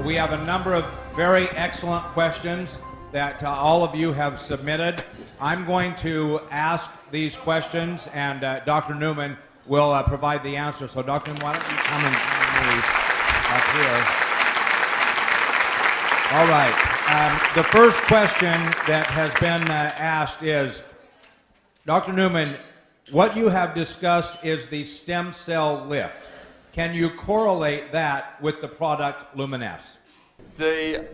we have a number of very excellent questions that all of you have submitted. I'm going to ask these questions, and Dr. Newman will provide the answer. So, Dr. Newman, why don't you come and join me up here? All right. The first question that has been asked is, Dr. Newman, what you have discussed is the stem cell lift. Can you correlate that with the product Luminesce? The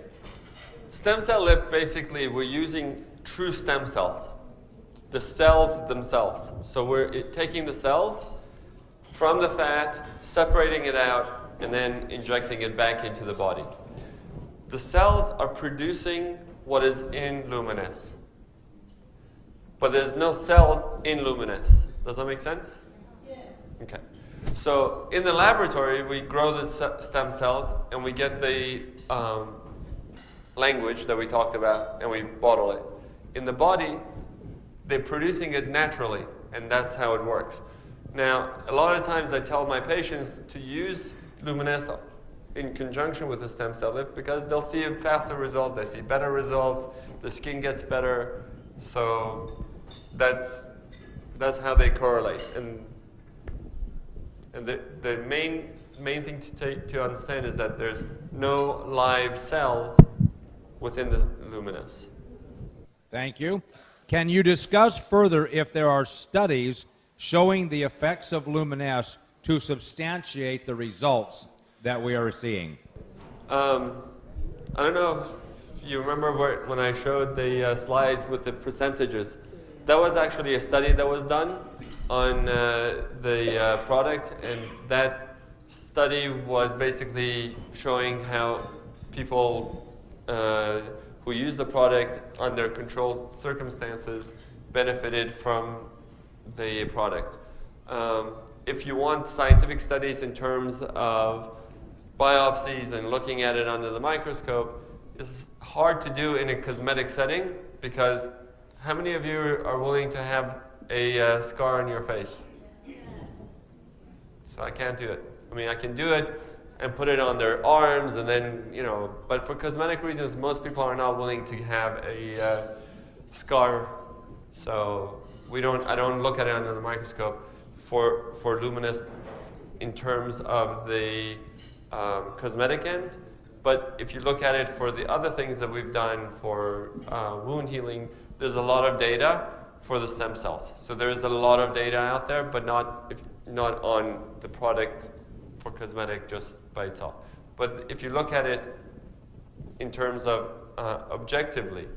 stem cell lift, basically, we're using true stem cells, the cells themselves. So we're taking the cells from the fat, separating it out, and then injecting it back into the body. The cells are producing what is in Luminesce. But there's no cells in Luminesce. Does that make sense? Yes. Okay. So in the laboratory, we grow the stem cells, and we get the language that we talked about, and we bottle it. In the body, they're producing it naturally, and that's how it works. Now, a lot of times I tell my patients to use Luminesce in conjunction with the stem cell lift because they'll see a faster result, they see better results, the skin gets better. So that's how they correlate. And the main thing to understand is that there's no live cells within the Luminesce. Thank you. Can you discuss further if there are studies showing the effects of Luminesce to substantiate the results that we are seeing? I don't know if you remember when I showed the slides with the percentages. That was actually a study that was done on the product, and that study was basically showing how people who use the product under controlled circumstances benefited from the product. If you want scientific studies in terms of biopsies and looking at it under the microscope, it's hard to do in a cosmetic setting because how many of you are willing to have a scar on your face? So I can't do it. I mean, I can do it and put it on their arms and then, but for cosmetic reasons, most people are not willing to have a scar. So I don't look at it under the microscope for Luminesce in terms of the cosmetic end. But if you look at it for the other things that we've done for wound healing, there's a lot of data for the stem cells. So there's a lot of data out there, but not on the product for cosmetic just by itself. But if you look at it in terms of objectively,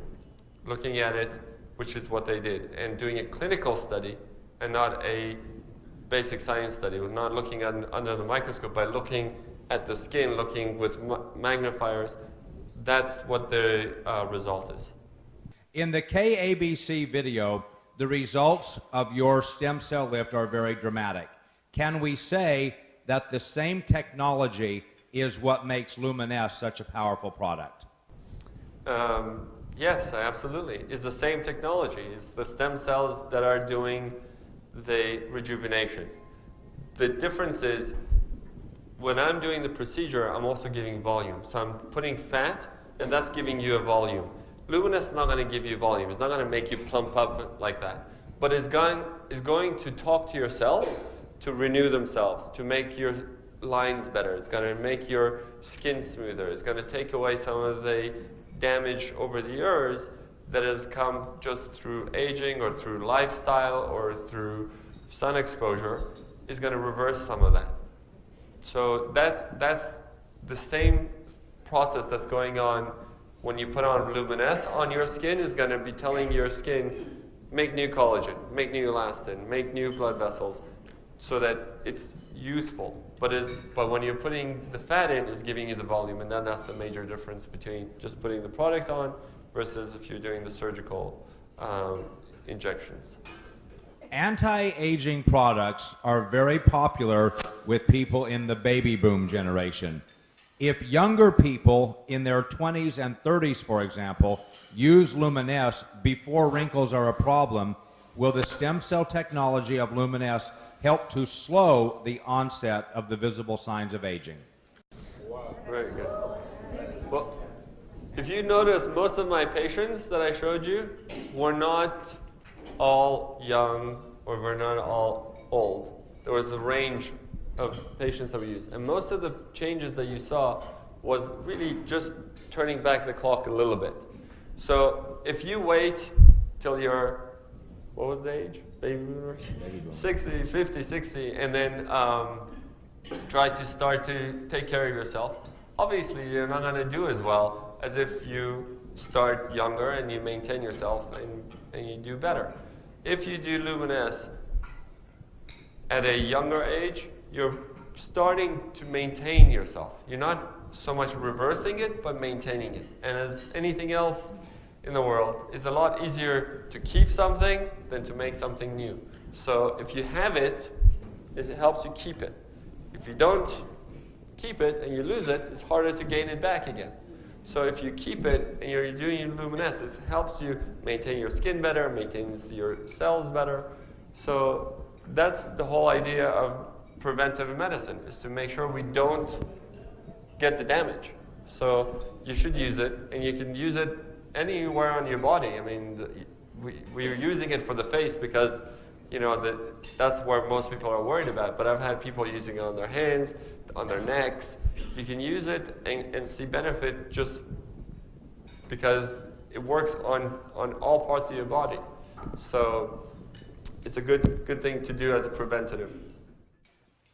looking at it, which is what they did, and doing a clinical study and not a basic science study, we're not looking under the microscope, by looking at the skin, looking with magnifiers, that's what the result is. In the KABC video, the results of your stem cell lift are very dramatic. Can we say that the same technology is what makes Luminesce such a powerful product? Yes, absolutely. It's the same technology. It's the stem cells that are doing the rejuvenation. The difference is when I'm doing the procedure, I'm also giving volume. So I'm putting fat, and that's giving you a volume. Luminesce is not going to give you volume. It's not going to make you plump up like that. But it's going to talk to your cells to renew themselves, to make your lines better. It's going to make your skin smoother. It's going to take away some of the damage over the years that has come just through aging or through lifestyle or through sun exposure. Is going to reverse some of that. So that's the same process that's going on when you put on Luminesce on your skin. Is going to be telling your skin, make new collagen, make new elastin, make new blood vessels, so that it's youthful. But when you're putting the fat in, it's giving you the volume, and that's the major difference between just putting the product on versus if you're doing the surgical injections. Anti-aging products are very popular with people in the baby boom generation. If younger people in their 20s and 30s, for example, use Luminesce before wrinkles are a problem, will the stem cell technology of Luminesce help to slow the onset of the visible signs of aging? Wow. Very good. If you notice, most of my patients that I showed you were not all young or were not all old. There was a range of patients that we used. And most of the changes that you saw was really just turning back the clock a little bit. So if you wait till you're, what was the age? Baby boomers? 60, 50, 60, and then try to start to take care of yourself. Obviously, you're not going to do as well as if you start younger and you maintain yourself and you do better. If you do Luminesce at a younger age, you're starting to maintain yourself. You're not so much reversing it, but maintaining it. And as anything else in the world, it's a lot easier to keep something than to make something new. So if you have it, it helps you keep it. If you don't keep it and you lose it, it's harder to gain it back again. So if you keep it and you're doing your Luminesce, it helps you maintain your skin better, maintains your cells better. So that's the whole idea of preventive medicine, is to make sure we don't get the damage. So you should use it, and you can use it anywhere on your body. I mean, we're using it for the face because, you know, that's where most people are worried about. But I've had people using it on their hands, on their necks. You can use it and see benefit just because it works on all parts of your body. So it's a good thing to do as a preventative.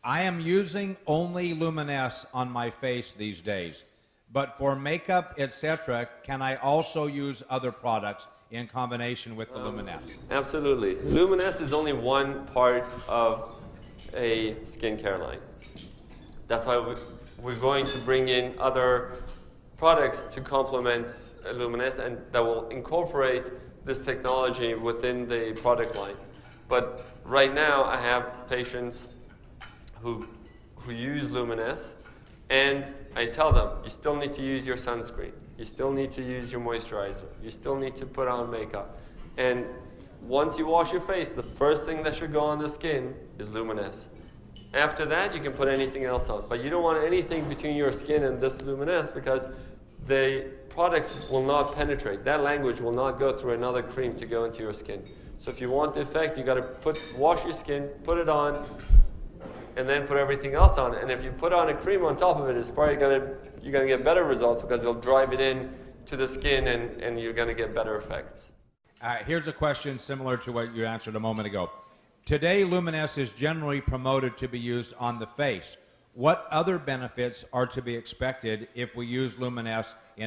I am using only Luminesce on my face these days, but for makeup, etc., can I also use other products in combination with the Luminesce? Absolutely. Luminesce is only one part of a skincare line. That's why we're going to bring in other products to complement Luminesce and that will incorporate this technology within the product line. But right now, I have patients who use Luminesce, and I tell them, you still need to use your sunscreen. You still need to use your moisturizer. You still need to put on makeup. And once you wash your face, the first thing that should go on the skin is Luminesce. After that, you can put anything else on. But you don't want anything between your skin and this Luminesce because the products will not penetrate. That language will not go through another cream to go into your skin. So if you want the effect, you got to wash your skin, put it on, and then put everything else on. And if you put on a cream on top of it, it's probably you're gonna get better results because it'll drive it in to the skin and you're gonna get better effects. Here's a question similar to what you answered a moment ago. Today, Luminesce is generally promoted to be used on the face. What other benefits are to be expected if we use Luminesce in